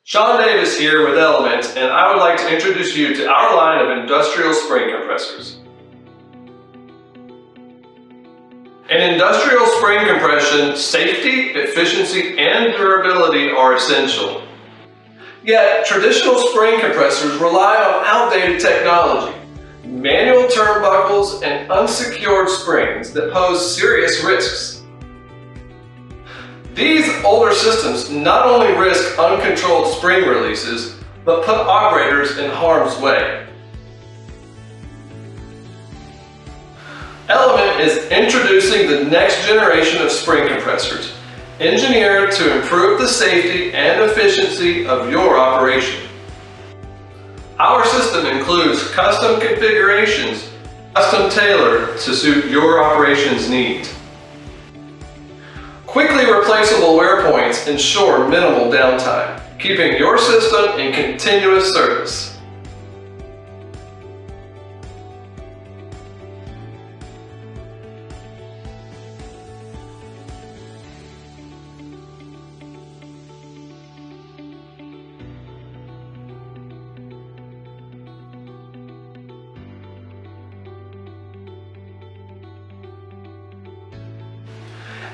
Sean Davis here with Element, and I would like to introduce you to our line of industrial spring compressors. In industrial spring compression, safety, efficiency, and durability are essential. Yet, traditional spring compressors rely on outdated technology, manual turnbuckles, and unsecured springs that pose serious risks. These older systems not only risk uncontrolled spring releases, but put operators in harm's way. Element is introducing the next generation of spring compressors, engineered to improve the safety and efficiency of your operation. Our system includes custom configurations, custom tailored to suit your operation's needs. Quickly replaceable wear points ensure minimal downtime, keeping your system in continuous service.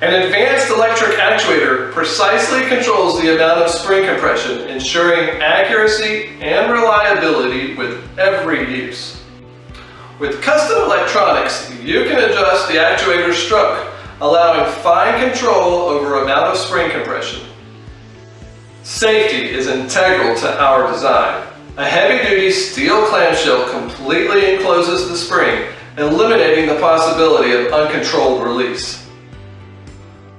An advanced electric actuator precisely controls the amount of spring compression, ensuring accuracy and reliability with every use. With custom electronics, you can adjust the actuator stroke, allowing fine control over amount of spring compression. Safety is integral to our design. A heavy-duty steel clamshell completely encloses the spring, eliminating the possibility of uncontrolled release.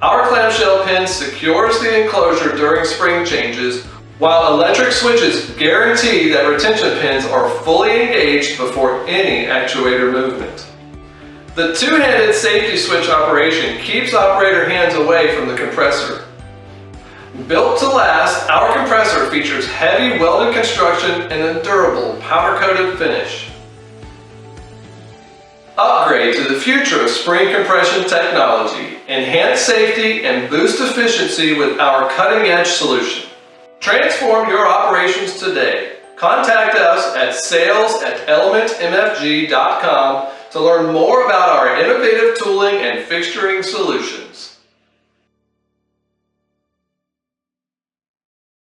Our clamshell pin secures the enclosure during spring changes, while electric switches guarantee that retention pins are fully engaged before any actuator movement. The two-handed safety switch operation keeps operator hands away from the compressor. Built to last, our compressor features heavy welded construction and a durable powder-coated finish. Upgrade to the future of spring compression technology. Enhance safety and boost efficiency with our cutting-edge solution. Transform your operations today. Contact us at sales@elementmfg.com to learn more about our innovative tooling and fixturing solutions.